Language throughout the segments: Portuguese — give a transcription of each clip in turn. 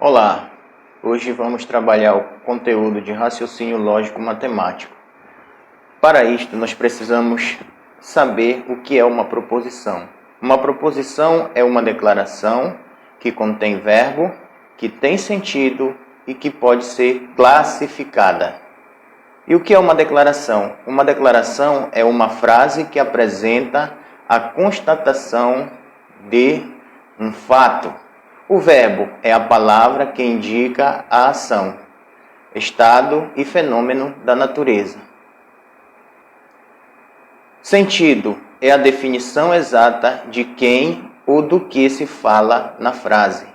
Olá, hoje vamos trabalhar o conteúdo de raciocínio lógico-matemático. Para isto, nós precisamos saber o que é uma proposição. Uma proposição é uma declaração que contém verbo, que tem sentido e que pode ser classificada. E o que é uma declaração? Uma declaração é uma frase que apresenta a constatação de um fato. O verbo é a palavra que indica a ação, estado e fenômeno da natureza. Sentido é a definição exata de quem ou do que se fala na frase.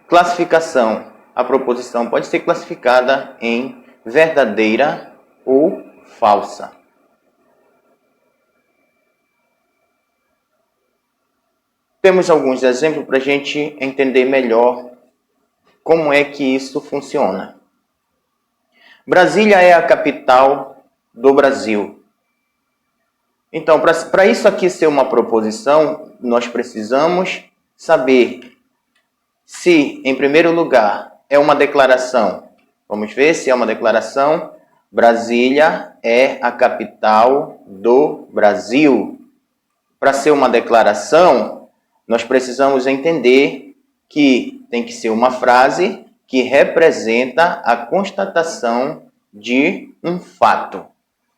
Classificação. A proposição pode ser classificada em verdadeira ou falsa. Temos alguns exemplos para a gente entender melhor como é que isso funciona. Brasília é a capital do Brasil. Então, para isso aqui ser uma proposição, nós precisamos saber se, em primeiro lugar, é uma declaração. Vamos ver se é uma declaração. Brasília é a capital do Brasil. Para ser uma declaração, nós precisamos entender que tem que ser uma frase que representa a constatação de um fato.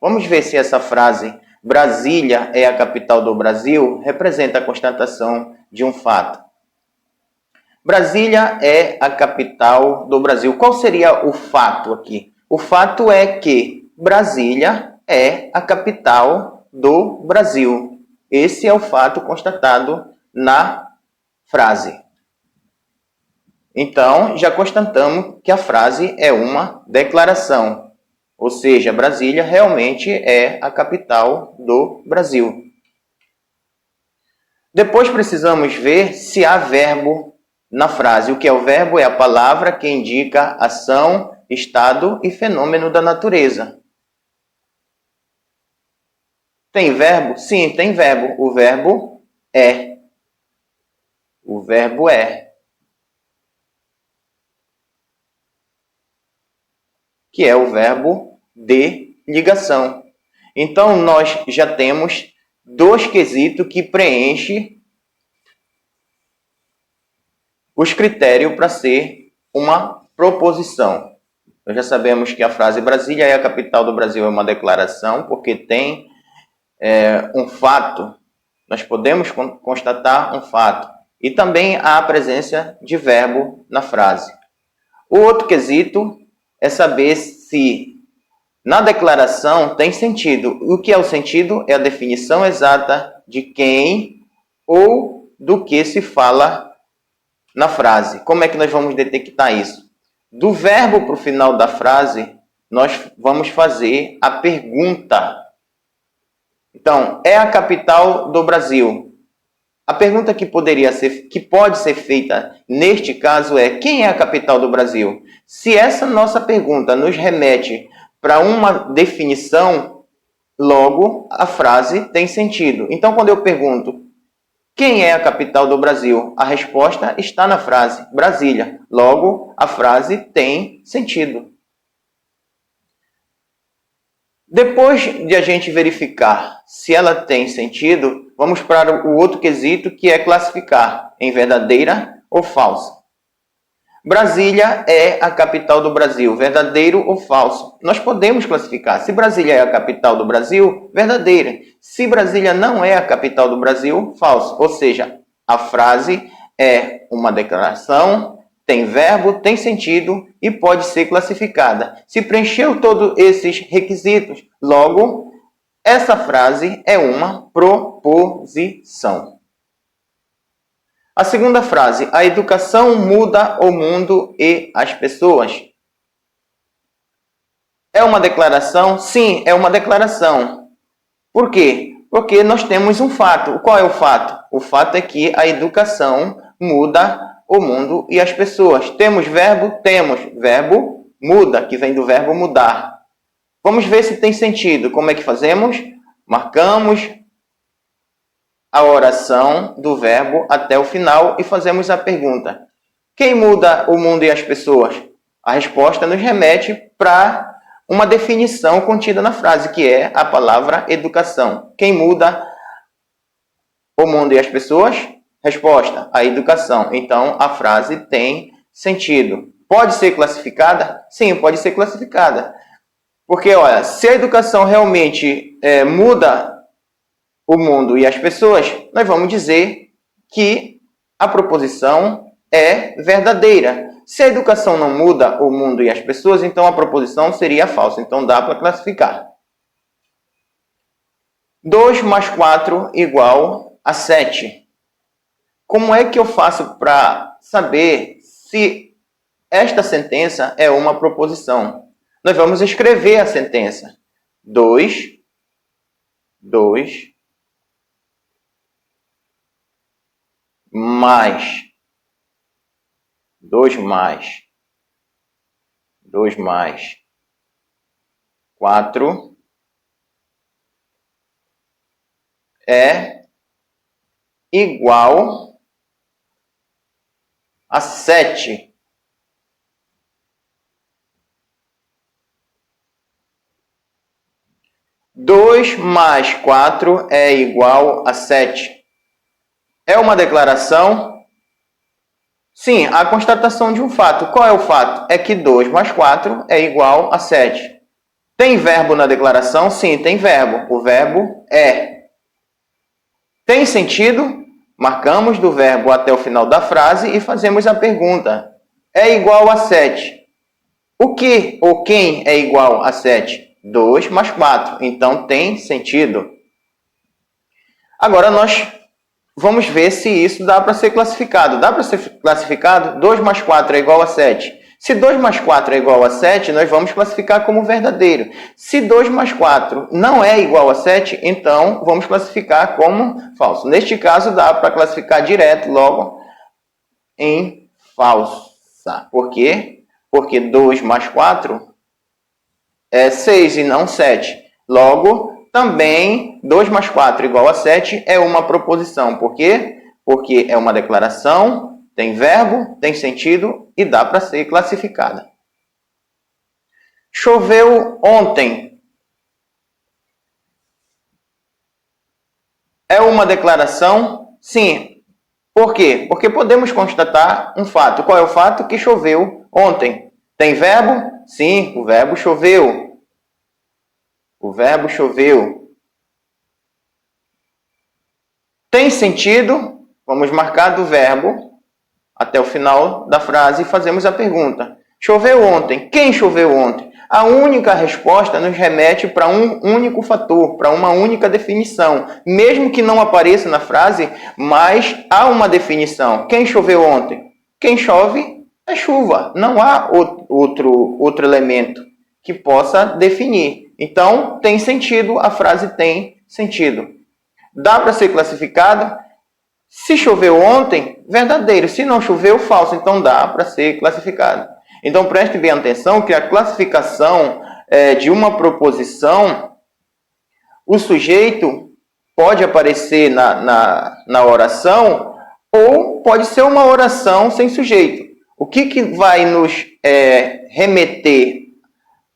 Vamos ver se essa frase, Brasília é a capital do Brasil, representa a constatação de um fato. Brasília é a capital do Brasil. Qual seria o fato aqui? O fato é que Brasília é a capital do Brasil. Esse é o fato constatado na frase. Então, já constatamos que a frase é uma declaração. Ou seja, Brasília realmente é a capital do Brasil. Depois precisamos ver se há verbo na frase. O que é o verbo? É a palavra que indica ação, estado e fenômeno da natureza. Tem verbo? Sim, tem verbo. O verbo é. O verbo é. Que é o verbo de ligação. Então, nós já temos dois quesitos que preenchem os critérios para ser uma proposição. Nós já sabemos que a frase Brasília é a capital do Brasil é uma declaração, porque tem um fato. Nós podemos constatar um fato. E também há a presença de verbo na frase. O outro quesito é saber se na declaração tem sentido. O que é o sentido? É a definição exata de quem ou do que se fala na frase. Como é que nós vamos detectar isso? Do verbo para o final da frase, nós vamos fazer a pergunta. Então, é a capital do Brasil. A pergunta que pode ser feita neste caso é: quem é a capital do Brasil? Se essa nossa pergunta nos remete para uma definição, logo a frase tem sentido. Então, quando eu pergunto quem é a capital do Brasil, a resposta está na frase Brasília. Logo, a frase tem sentido. Depois de a gente verificar se ela tem sentido, vamos para o outro quesito, que é classificar em verdadeira ou falsa. Brasília é a capital do Brasil, verdadeiro ou falso? Nós podemos classificar. Se Brasília é a capital do Brasil, verdadeira. Se Brasília não é a capital do Brasil, falso. Ou seja, a frase é uma declaração, tem verbo, tem sentido e pode ser classificada. Se preencheu todos esses requisitos, logo, essa frase é uma proposição. A segunda frase: a educação muda o mundo e as pessoas. É uma declaração? Sim, é uma declaração. Por quê? Porque nós temos um fato. Qual é o fato? O fato é que a educação muda o mundo e as pessoas. Temos verbo? Temos. Verbo muda, que vem do verbo mudar. Vamos ver se tem sentido. Como é que fazemos? Marcamos a oração do verbo até o final e fazemos a pergunta: Quem muda o mundo e as pessoas? A resposta nos remete para uma definição contida na frase, que é a palavra educação. Quem muda o mundo e as pessoas? Resposta, a educação. Então, a frase tem sentido. Pode ser classificada? Sim, pode ser classificada. Porque, olha, se a educação realmente muda o mundo e as pessoas, nós vamos dizer que a proposição é verdadeira. Se a educação não muda o mundo e as pessoas, então a proposição seria falsa. Então dá para classificar. 2 mais 4 igual a 7. Como é que eu faço para saber se esta sentença é uma proposição? Nós vamos escrever a sentença. 2 mais 2 mais 4 é igual a 7. Dois mais 4 é igual a 7. É uma declaração? Sim, a constatação de um fato. Qual é o fato? É que 2 mais 4 é igual a 7. Tem verbo na declaração? Sim, tem verbo. O verbo é. Tem sentido? Marcamos do verbo até o final da frase e fazemos a pergunta. É igual a 7. O que ou quem é igual a 7? 2 mais 4. Então tem sentido. Agora nós vamos ver se isso dá para ser classificado. Dá para ser classificado? 2 mais 4 é igual a 7. Se 2 mais 4 é igual a 7, nós vamos classificar como verdadeiro. Se 2 mais 4 não é igual a 7, então vamos classificar como falso. Neste caso, dá para classificar direto logo em falsa. Por quê? Porque 2 mais 4 é 6 e não 7. Logo, também 2 mais 4 igual a 7 é uma proposição. Por quê? Porque é uma declaração, tem verbo, tem sentido e dá para ser classificada. Choveu ontem. É uma declaração? Sim. Por quê? Porque podemos constatar um fato. Qual é o fato? Que choveu ontem. Tem verbo? Sim, o verbo choveu. O verbo choveu. Tem sentido? Vamos marcar do verbo até o final da frase e fazemos a pergunta. Choveu ontem. Quem choveu ontem? A única resposta nos remete para um único fator, para uma única definição. Mesmo que não apareça na frase, mas há uma definição. Quem choveu ontem? Quem chove é chuva. Não há outro elemento que possa definir. Então, tem sentido, a frase tem sentido. Dá para ser classificado? Se choveu ontem, verdadeiro. Se não choveu, falso. Então, dá para ser classificado. Então, preste bem atenção que a classificação de uma proposição, o sujeito pode aparecer na oração ou pode ser uma oração sem sujeito. O que vai nos remeter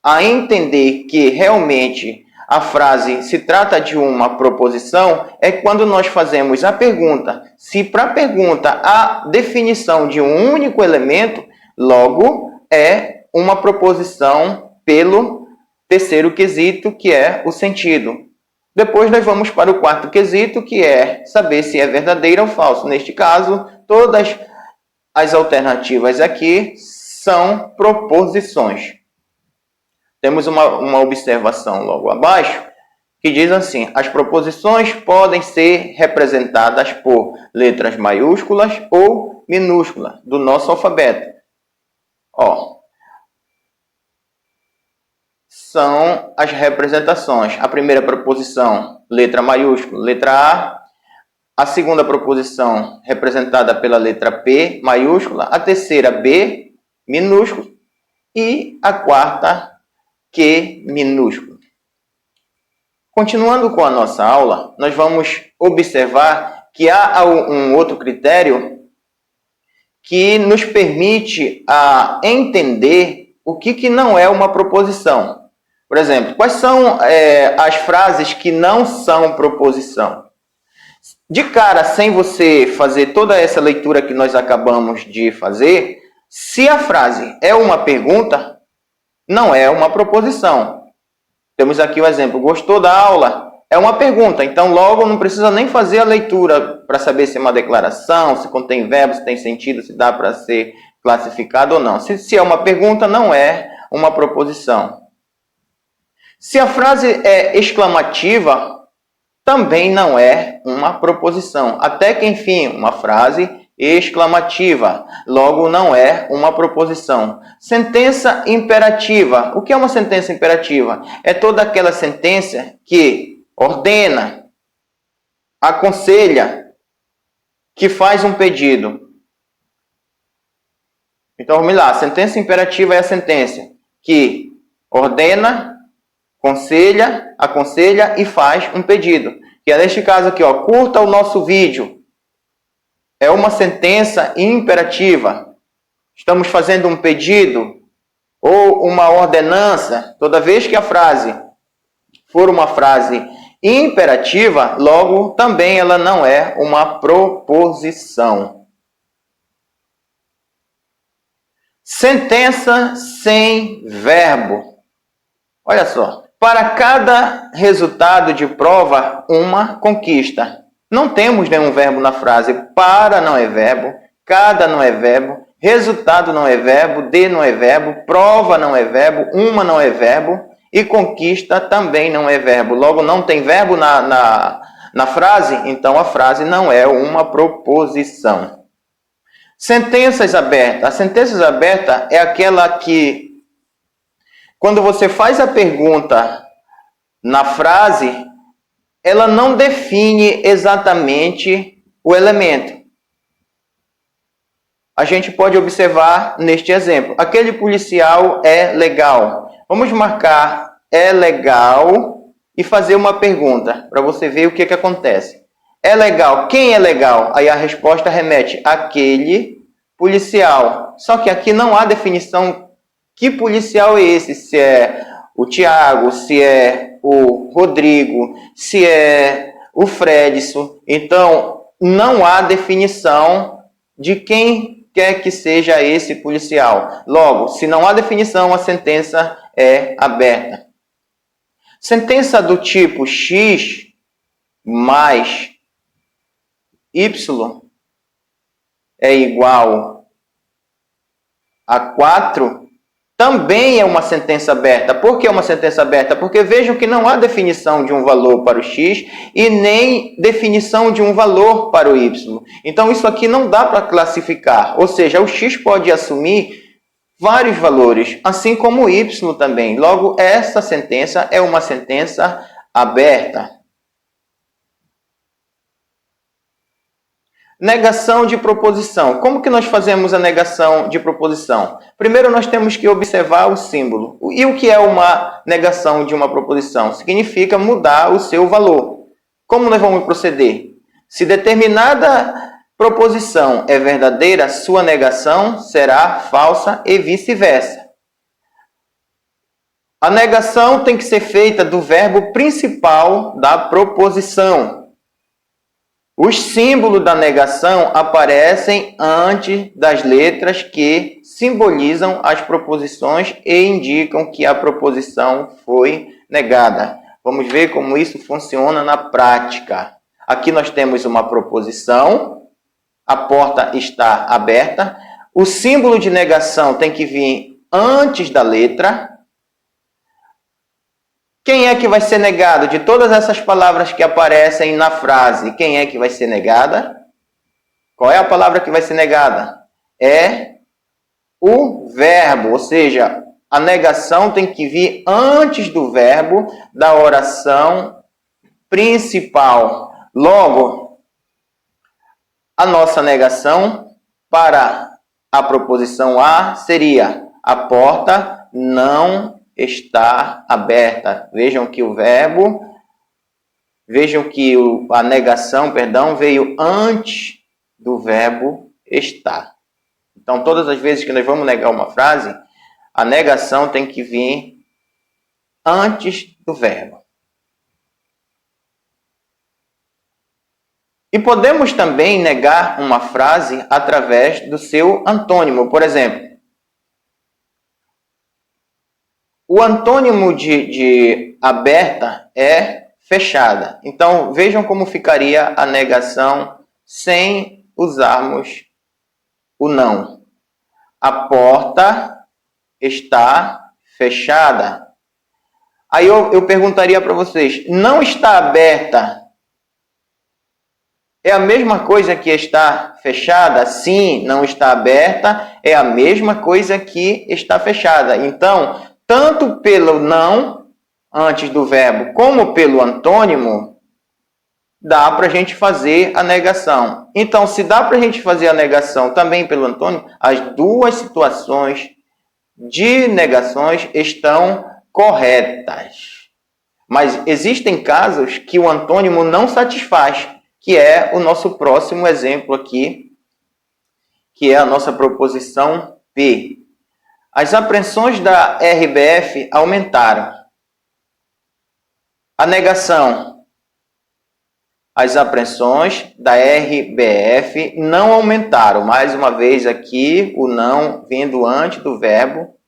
a entender que realmente a frase se trata de uma proposição é quando nós fazemos a pergunta. Se para a pergunta há definição de um único elemento, logo é uma proposição pelo terceiro quesito, que é o sentido. Depois nós vamos para o quarto quesito, que é saber se é verdadeiro ou falso. Neste caso, todas as alternativas aqui são proposições. Temos uma observação logo abaixo, que diz assim: as proposições podem ser representadas por letras maiúsculas ou minúsculas do nosso alfabeto. São as representações. A primeira proposição, letra maiúscula, letra A. A segunda proposição, representada pela letra P maiúscula. A terceira, B minúsculo. E a quarta, Q minúsculo. Continuando com a nossa aula, nós vamos observar que há um outro critério que nos permite entender o que não é uma proposição. Por exemplo, quais são as frases que não são proposição? De cara, sem você fazer toda essa leitura que nós acabamos de fazer, se a frase é uma pergunta, não é uma proposição. Temos aqui o exemplo, gostou da aula? É uma pergunta, então logo não precisa nem fazer a leitura para saber se é uma declaração, se contém verbo, se tem sentido, se dá para ser classificado ou não. Se é uma pergunta, não é uma proposição. Se a frase é exclamativa, também não é uma proposição. Até que, enfim, uma frase exclamativa, logo não é uma proposição. Sentença imperativa. O que é uma sentença imperativa? É toda aquela sentença que ordena, aconselha, que faz um pedido. Então, vamos lá. A sentença imperativa é a sentença que ordena, aconselha e faz um pedido. Que é neste caso aqui, ó, curta o nosso vídeo. É uma sentença imperativa. Estamos fazendo um pedido ou uma ordenança. Toda vez que a frase for uma frase imperativa, logo também ela não é uma proposição. Sentença sem verbo. Olha só. Para cada resultado de prova, uma conquista. Não temos nenhum verbo na frase. Para não é verbo, cada não é verbo, resultado não é verbo, de não é verbo, prova não é verbo, uma não é verbo e conquista também não é verbo. Logo, não tem verbo na frase, então a frase não é uma proposição. Sentenças abertas. A sentença aberta é aquela que quando você faz a pergunta na frase, ela não define exatamente o elemento. A gente pode observar neste exemplo. Aquele policial é legal. Vamos marcar é legal e fazer uma pergunta para você ver o que acontece. É legal. Quem é legal? Aí a resposta remete àquele policial. Só que aqui não há definição. Que policial é esse? Se é o Tiago, se é o Rodrigo, se é o Fredson. Então, não há definição de quem quer que seja esse policial. Logo, se não há definição, a sentença é aberta. Sentença do tipo X mais Y é igual a 4 também é uma sentença aberta. Por que é uma sentença aberta? Porque vejam que não há definição de um valor para o X e nem definição de um valor para o Y. Então, isso aqui não dá para classificar. Ou seja, o X pode assumir vários valores, assim como o Y também. Logo, essa sentença é uma sentença aberta. Negação de proposição. Como que nós fazemos a negação de proposição? Primeiro, nós temos que observar o símbolo. E o que é uma negação de uma proposição? Significa mudar o seu valor. Como nós vamos proceder? Se determinada proposição é verdadeira, sua negação será falsa e vice-versa. A negação tem que ser feita do verbo principal da proposição. Os símbolos da negação aparecem antes das letras que simbolizam as proposições e indicam que a proposição foi negada. Vamos ver como isso funciona na prática. Aqui nós temos uma proposição, a porta está aberta. O símbolo de negação tem que vir antes da letra. Quem é que vai ser negado? De todas essas palavras que aparecem na frase, quem é que vai ser negada? Qual é a palavra que vai ser negada? É o verbo, ou seja, a negação tem que vir antes do verbo da oração principal. Logo, a nossa negação para a proposição A seria: a porta não está aberta. Vejam que a negação, veio antes do verbo estar. Então, todas as vezes que nós vamos negar uma frase, a negação tem que vir antes do verbo. E podemos também negar uma frase através do seu antônimo. Por exemplo, o antônimo de aberta é fechada. Então, vejam como ficaria a negação sem usarmos o não. A porta está fechada. Aí eu perguntaria para vocês, não está aberta é a mesma coisa que está fechada? Sim, não está aberta é a mesma coisa que está fechada. Então, tanto pelo não, antes do verbo, como pelo antônimo, dá para a gente fazer a negação. Então, se dá para a gente fazer a negação também pelo antônimo, as duas situações de negações estão corretas. Mas existem casos que o antônimo não satisfaz, que é o nosso próximo exemplo aqui, que é a nossa proposição P. As apreensões da RBF aumentaram. A negação. As apreensões da RBF não aumentaram. Mais uma vez aqui, o não vindo antes do verbo,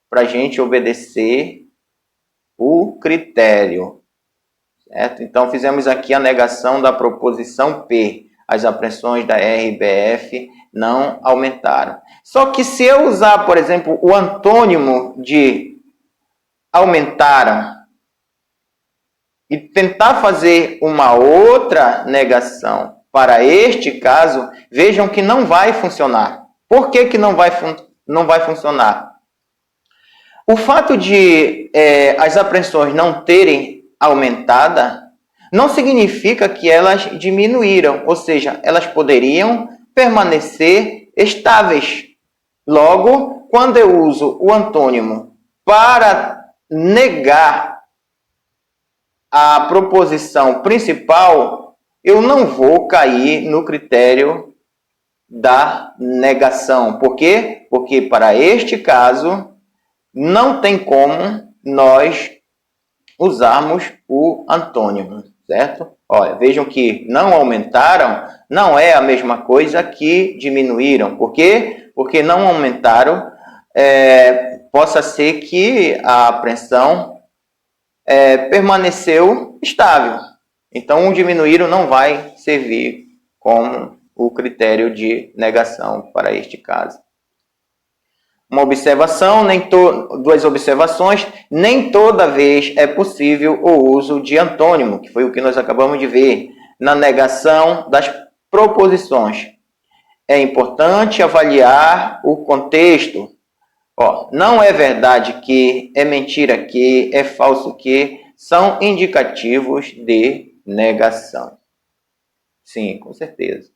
para a gente obedecer o critério. Certo? Então, fizemos aqui a negação da proposição P. As apreensões da RBF não aumentaram. Só que se eu usar, por exemplo, o antônimo de aumentaram e tentar fazer uma outra negação para este caso, vejam que não vai funcionar. Por que não vai funcionar? O fato de as apreensões não terem aumentada não significa que elas diminuíram, ou seja, elas poderiam permanecer estáveis. Logo, quando eu uso o antônimo para negar a proposição principal, eu não vou cair no critério da negação. Por quê? Porque para este caso não tem como nós usarmos o antônimo, certo? Olha, vejam que não aumentaram não é a mesma coisa que diminuíram. Por quê? Porque não aumentaram, possa ser que a apreensão permaneceu estável. Então, o diminuíram não vai servir como o critério de negação para este caso. Uma observação, duas observações, nem toda vez é possível o uso de antônimo, que foi o que nós acabamos de ver, na negação das proposições. É importante avaliar o contexto. Não é verdade que, é mentira que, é falso que, são indicativos de negação. Sim, com certeza.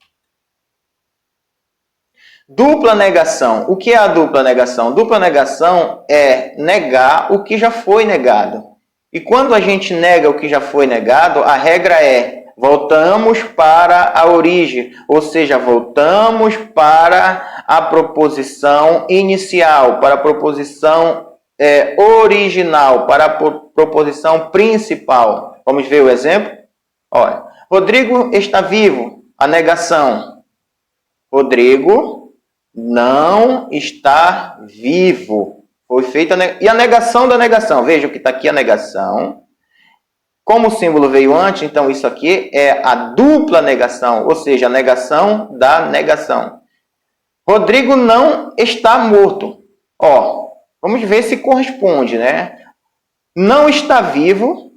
Dupla negação. O que é a dupla negação? Dupla negação é negar o que já foi negado. E quando a gente nega o que já foi negado, a regra é voltamos para a origem, ou seja, voltamos para a proposição inicial, para a proposição original, para a proposição principal. Vamos ver o exemplo? Olha, Rodrigo está vivo. A negação. Rodrigo não está vivo. Foi feita e a negação da negação. Vejam que está aqui a negação. Como o símbolo veio antes, então isso aqui é a dupla negação, ou seja, a negação da negação. Rodrigo não está morto. Vamos ver se corresponde, né? Não está vivo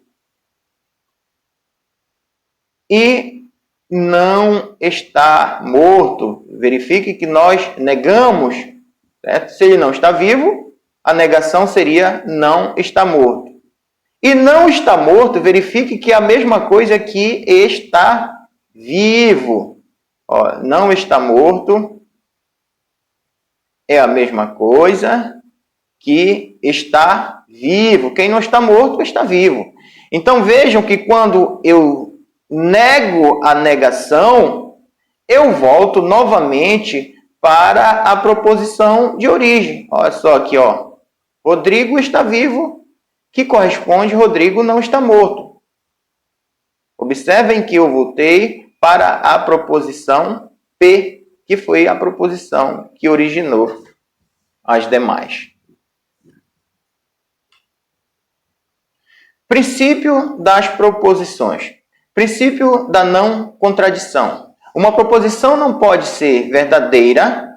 e não está morto. Verifique que nós negamos, certo? Se ele não está vivo, a negação seria não está morto. E não está morto, verifique que é a mesma coisa que está vivo. Não está morto é a mesma coisa que está vivo. Quem não está morto está vivo. Então vejam que quando eu nego a negação, eu volto novamente para a proposição de origem. Olha só aqui, ó. Rodrigo está vivo, que corresponde Rodrigo não está morto. Observem que eu voltei para a proposição P, que foi a proposição que originou as demais. Princípio das proposições. Princípio da não contradição. Uma proposição não pode ser verdadeira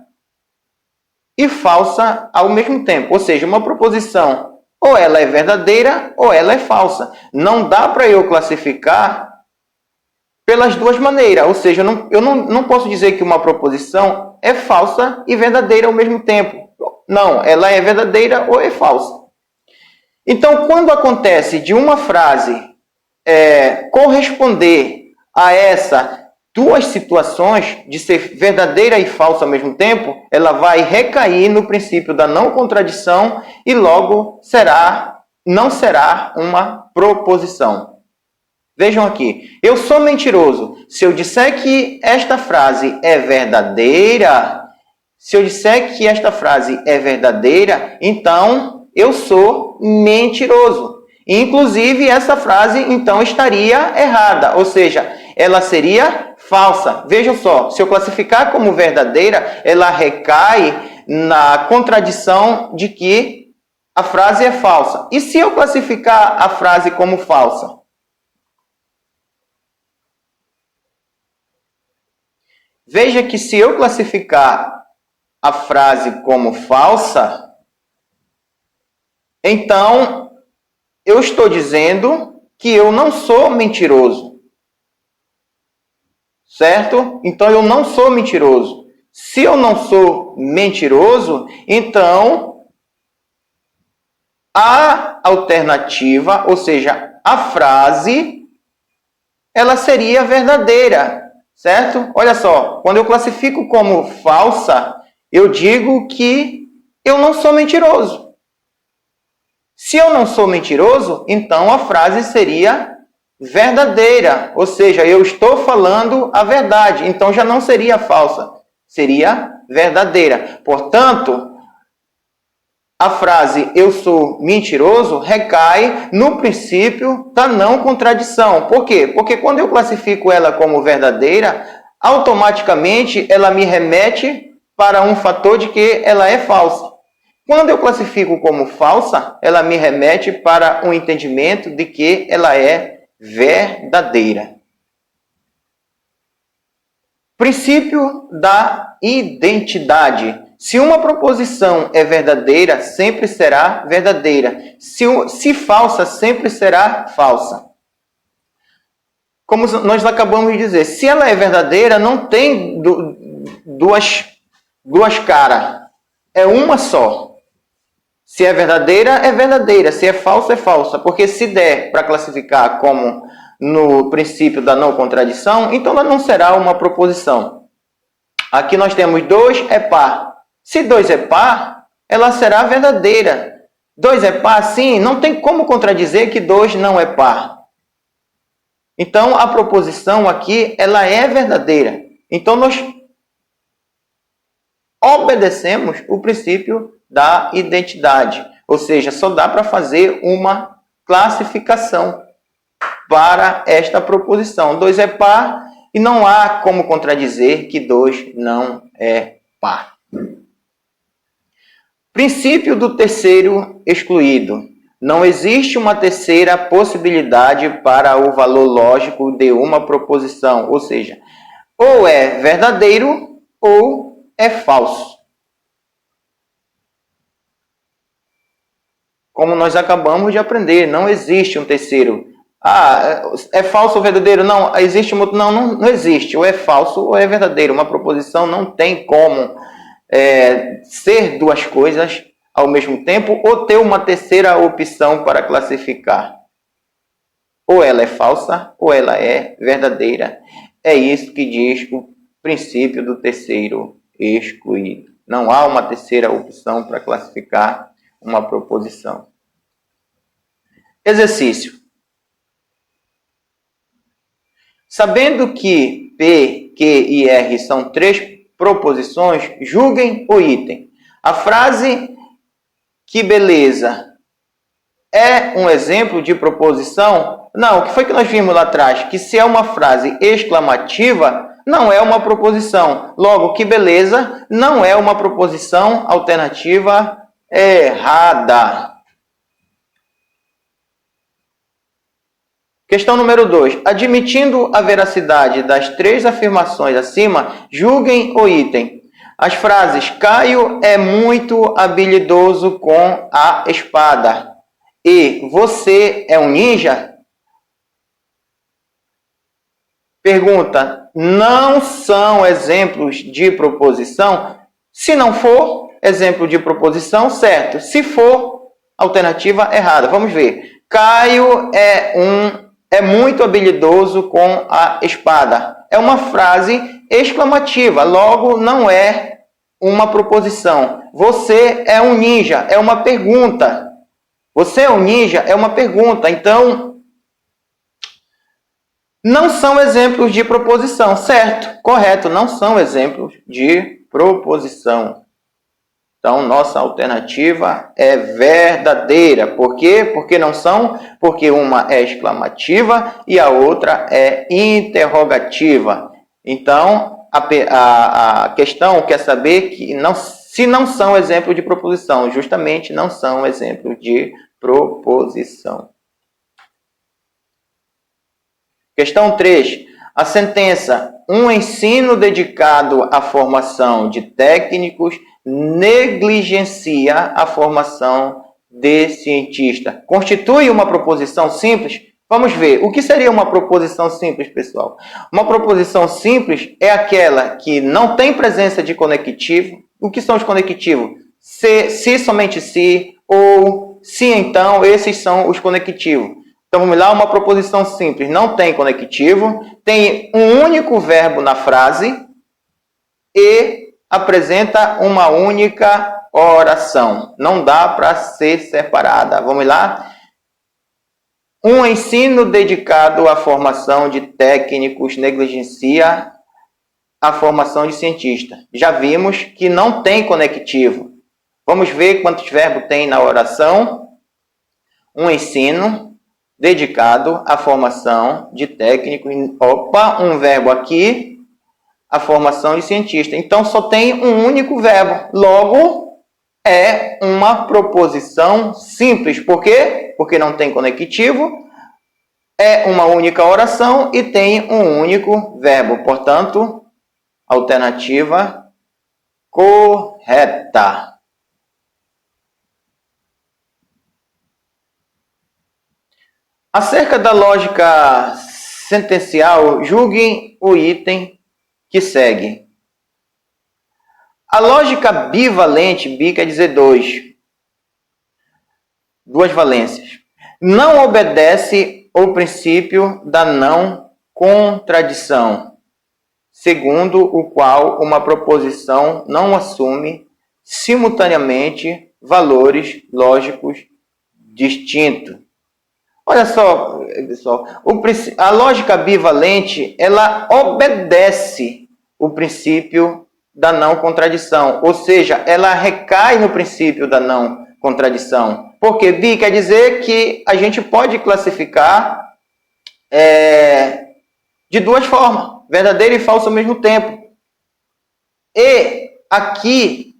e falsa ao mesmo tempo. Ou seja, uma proposição ou ela é verdadeira ou ela é falsa. Não dá para eu classificar pelas duas maneiras. Ou seja, eu não posso dizer que uma proposição é falsa e verdadeira ao mesmo tempo. Não, ela é verdadeira ou é falsa. Então, quando acontece de uma frase corresponder a essas duas situações, de ser verdadeira e falsa ao mesmo tempo, ela vai recair no princípio da não contradição e logo não será uma proposição. Vejam aqui, eu sou mentiroso. Se eu disser que esta frase é verdadeira, então eu sou mentiroso. Inclusive, essa frase, então, estaria errada, ou seja, ela seria falsa. Vejam só, se eu classificar como verdadeira, ela recai na contradição de que a frase é falsa. E se eu classificar a frase como falsa? Veja que se eu classificar a frase como falsa, então eu estou dizendo que eu não sou mentiroso. Certo? Então eu não sou mentiroso. Se eu não sou mentiroso, então a alternativa, ou seja, a frase, ela seria verdadeira. Certo? Olha só, quando eu classifico como falsa, eu digo que eu não sou mentiroso. Se eu não sou mentiroso, então a frase seria verdadeira, ou seja, eu estou falando a verdade, então já não seria falsa, seria verdadeira. Portanto, a frase eu sou mentiroso recai no princípio da não contradição. Por quê? Porque quando eu classifico ela como verdadeira, automaticamente ela me remete para um fator de que ela é falsa. Quando eu classifico como falsa, ela me remete para um entendimento de que ela é verdadeira. Princípio da identidade. Se uma proposição é verdadeira, sempre será verdadeira. Se falsa, sempre será falsa. Como nós acabamos de dizer, se ela é verdadeira, não tem duas caras. É uma só. Se é verdadeira, é verdadeira. Se é falsa, é falsa. Porque se der para classificar como no princípio da não contradição, então ela não será uma proposição. Aqui nós temos 2 é par. Se 2 é par, ela será verdadeira. 2 é par, sim, não tem como contradizer que 2 não é par. Então, a proposição aqui, ela é verdadeira. Então, nós obedecemos o princípio da identidade. Ou seja, só dá para fazer uma classificação para esta proposição. 2 é par e não há como contradizer que 2 não é par. Princípio do terceiro excluído. Não existe uma terceira possibilidade para o valor lógico de uma proposição. Ou seja, ou é verdadeiro ou é falso. Como nós acabamos de aprender, não existe um terceiro. É falso ou verdadeiro? Não, existe um outro. Não existe. Ou é falso ou é verdadeiro. Uma proposição não tem como ser duas coisas ao mesmo tempo ou ter uma terceira opção para classificar. Ou ela é falsa ou ela é verdadeira. É isso que diz o princípio do terceiro excluído. Não há uma terceira opção para classificar uma proposição. Exercício. Sabendo que P, Q e R são 3 proposições, julguem o item. A frase que beleza é um exemplo de proposição? Não, o que foi que nós vimos lá atrás? Que se é uma frase exclamativa, não é uma proposição. Logo, que beleza não é uma proposição, alternativa errada. Questão número 2. Admitindo a veracidade das 3 afirmações acima, julguem o item. As frases Caio é muito habilidoso com a espada e você é um ninja? Pergunta, não são exemplos de proposição? Se não for exemplo de proposição, certo. Se for, alternativa errada. Vamos ver. Caio é muito habilidoso com a espada. É uma frase exclamativa, logo não é uma proposição. Você é um ninja, é uma pergunta. Você é um ninja, é uma pergunta. Então, não são exemplos de proposição, certo? Correto, não são exemplos de proposição. Então, nossa alternativa é verdadeira. Por quê? Porque não são? Porque uma é exclamativa e a outra é interrogativa. Então, a questão quer saber que se não são exemplos de proposição, justamente não são exemplos de proposição. Questão 3. A sentença, um ensino dedicado à formação de técnicos negligencia a formação de cientista. Constitui uma proposição simples? Vamos ver. O que seria uma proposição simples, pessoal? Uma proposição simples é aquela que não tem presença de conectivo. O que são os conectivos? Se, somente se, ou se, então, esses são os conectivos. Então, vamos lá, uma proposição simples não tem conectivo, tem um único verbo na frase e apresenta uma única oração. Não dá para ser separada. Vamos lá? Um ensino dedicado à formação de técnicos negligencia a formação de cientista. Já vimos que não tem conectivo. Vamos ver quantos verbos tem na oração. Um ensino dedicado à formação de técnicos. Opa, um verbo aqui, a formação de cientista. Então, só tem um único verbo. Logo, é uma proposição simples. Por quê? Porque não tem conectivo, é uma única oração e tem um único verbo. Portanto, alternativa correta. Acerca da lógica sentencial, julguem o item que segue. A lógica bivalente, bi quer dizer dois. Duas valências. Não obedece ao princípio da não contradição, segundo o qual uma proposição não assume simultaneamente valores lógicos distintos. Olha só, pessoal, a lógica bivalente, ela obedece o princípio da não contradição, ou seja, ela recai no princípio da não contradição. Porque bi quer dizer que a gente pode classificar de duas formas, verdadeiro e falso ao mesmo tempo. E aqui,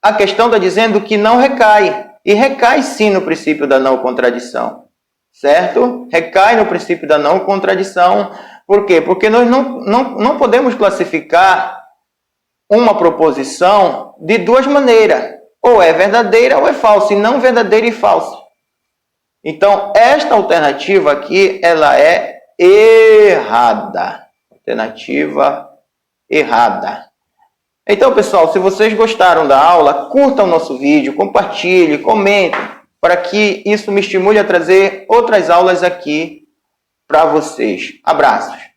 a questão está dizendo que não recai, e recai sim no princípio da não contradição. Certo? Recai no princípio da não contradição. Por quê? Porque nós não podemos classificar uma proposição de duas maneiras. Ou é verdadeira ou é falsa, e não verdadeira e falsa. Então, esta alternativa aqui, ela é errada. Alternativa errada. Então, pessoal, se vocês gostaram da aula, curtam o nosso vídeo, compartilhem, comentem, para que isso me estimule a trazer outras aulas aqui para vocês. Abraços!